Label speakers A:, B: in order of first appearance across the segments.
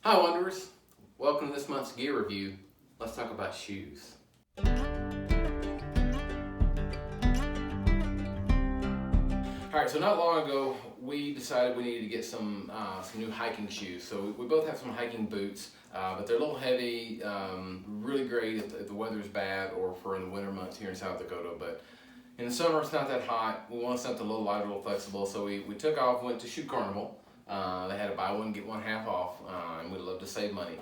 A: Hi Wanderers, welcome to this month's gear review. Let's talk about shoes. Alright, so not long ago we decided we needed to get some new hiking shoes. So we both have some hiking boots, but they're a little heavy, really great if the weather's bad or for in the winter months here in South Dakota. But in the summer it's not that hot. We want something a little lighter, a little flexible. So we took off, went to Shoe Carnival. They had a buy one get one half off, and we love to save money.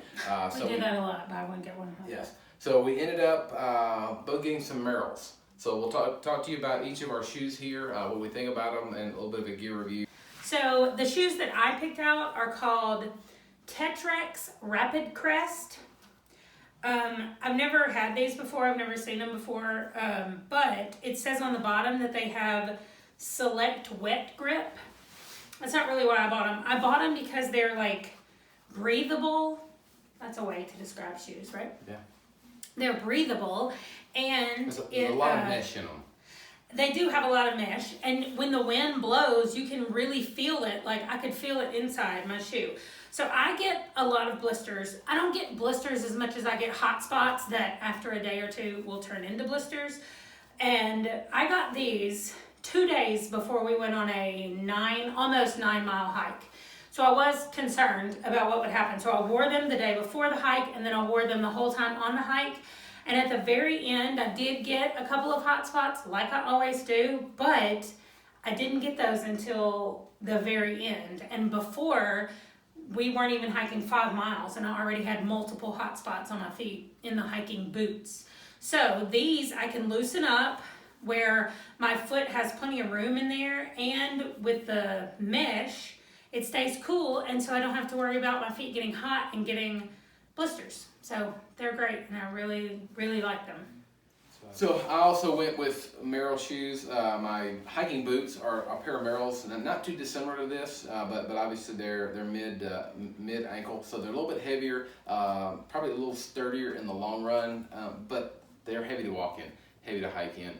B: We do that a lot, buy one get one half.
A: Yes. So we ended up both getting some Merrells. So we'll talk to you about each of our shoes here, what we think about them, and a little bit of a gear review.
B: So the shoes that I picked out are called Tetrax Rapid Crest. I've never had these before. I've never seen them before, but it says on the bottom that they have select wet grip. That's not really why I bought them. I bought them because they're like breathable. That's a way to describe shoes, right?
A: Yeah.
B: They're breathable, and
A: there's a lot of mesh in them.
B: They do have a lot of mesh, and when the wind blows, you can really feel it. Like I could feel it inside my shoe. So I get a lot of blisters. I don't get blisters as much as I get hot spots that after a day or two will turn into blisters. And I got these 2 days before we went on a almost 9 mile hike. So I was concerned about what would happen. So I wore them the day before the hike, and then I wore them the whole time on the hike. And at the very end, I did get a couple of hot spots like I always do, but I didn't get those until the very end. And before, we weren't even hiking 5 miles, and I already had multiple hot spots on my feet in the hiking boots. So these I can loosen up where my foot has plenty of room in there, and with the mesh, it stays cool, and so I don't have to worry about my feet getting hot and getting blisters. So they're great, and I really, really like them.
A: So I also went with Merrell shoes. My hiking boots are a pair of Merrells, and not too dissimilar to this, but obviously they're mid ankle, so they're a little bit heavier, probably a little sturdier in the long run, but they're heavy to walk in, heavy to hike in.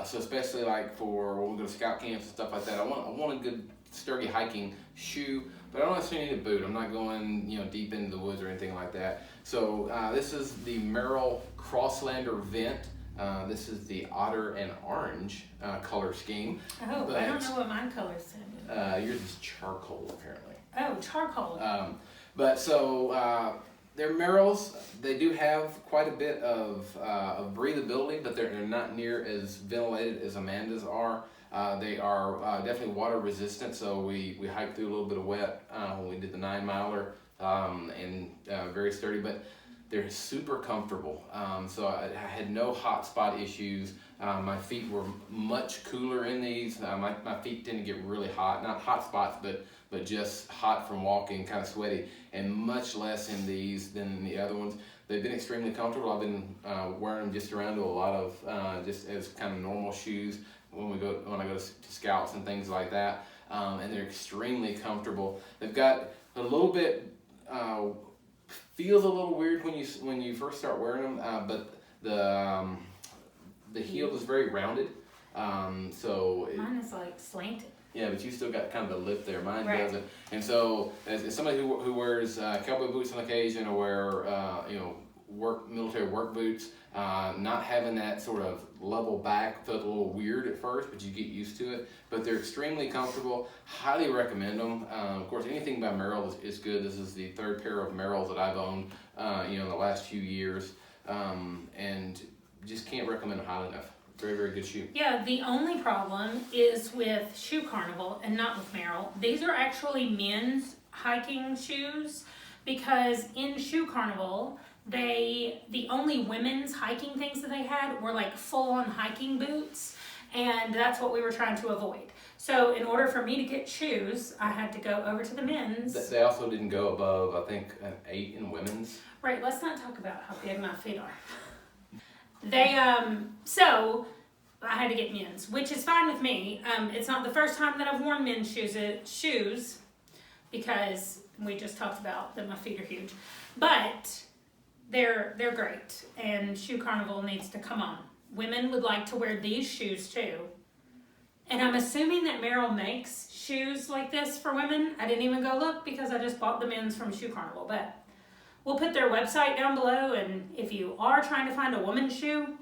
A: So especially like for when we go to scout camps and stuff like that, I want a good sturdy hiking shoe, but I don't necessarily need a boot. I'm not going deep into the woods or anything like that. So this is the Merrell Cross Leg Vent. This is the otter and orange color scheme.
B: Oh, but I don't know what mine color is.
A: Yours is charcoal apparently.
B: Oh, charcoal.
A: But so they're Merrells. They do have quite a bit of breathability, but they're not near as ventilated as Amanda's are. They are definitely water resistant, so we hiked through a little bit of wet when we did the 9 miler, and very sturdy, but they're super comfortable. So I had no hot spot issues. My feet were much cooler in these. My feet tend to get really hot, not hot spots, but just hot from walking, kind of sweaty, and much less in these than the other ones. They've been extremely comfortable. I've been wearing them just around to a lot of just as kind of normal shoes when I go to scouts and things like that, and they're extremely comfortable. They've got a little bit feels a little weird when you first start wearing them, but the heel is very rounded, so
B: mine is like slanted.
A: Yeah, but you still got kind of a lip there. Mine
B: right.
A: doesn't. And so, as somebody who wears cowboy boots on occasion, or wear military work boots, not having that sort of level back felt a little weird at first, but you get used to it. But they're extremely comfortable. Highly recommend them. Of course, anything by Merrell is good. This is the third pair of Merrells that I've owned, in the last few years, and just can't recommend them highly enough. Very, very good shoe.
B: Yeah, the only problem is with Shoe Carnival and not with Merrell. These are actually men's hiking shoes, because in Shoe Carnival, the only women's hiking things that they had were like full-on hiking boots, and that's what we were trying to avoid. So in order for me to get shoes, I had to go over to the men's.
A: They also didn't go above, I think, an 8 in women's.
B: Right, let's not talk about how big my feet are. So I had to get men's, which is fine with me. It's not the first time that I've worn men's shoes, because we just talked about that my feet are huge. But they're great, and Shoe Carnival needs to come on. Women would like to wear these shoes too, And I'm assuming that Merrell makes shoes like this for women. I didn't even go look because I just bought the men's from Shoe Carnival. But we'll put their website down below, and if you are trying to find a woman's shoe,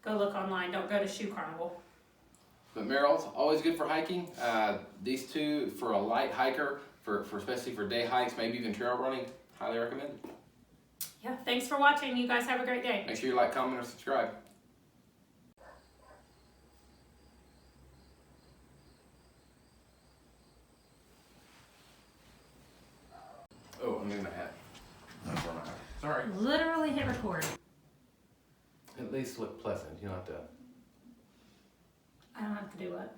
B: go look online. Don't go to Shoe Carnival.
A: But Merrell's always good for hiking. These two for a light hiker, for especially for day hikes, maybe even trail running, highly recommend.
B: Yeah, thanks for watching. You guys have a great day.
A: Make sure you like, comment, or subscribe. Oh, I'm moving my hat. That's where my hat. Sorry.
B: Literally hit record.
A: At least look pleasant. You don't have to.
B: I don't have to do what?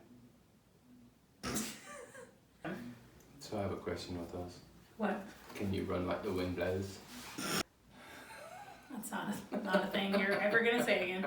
A: So I have a question with those.
B: What?
A: Can you run like the wind blows?
B: That's not a thing you're ever going to say again.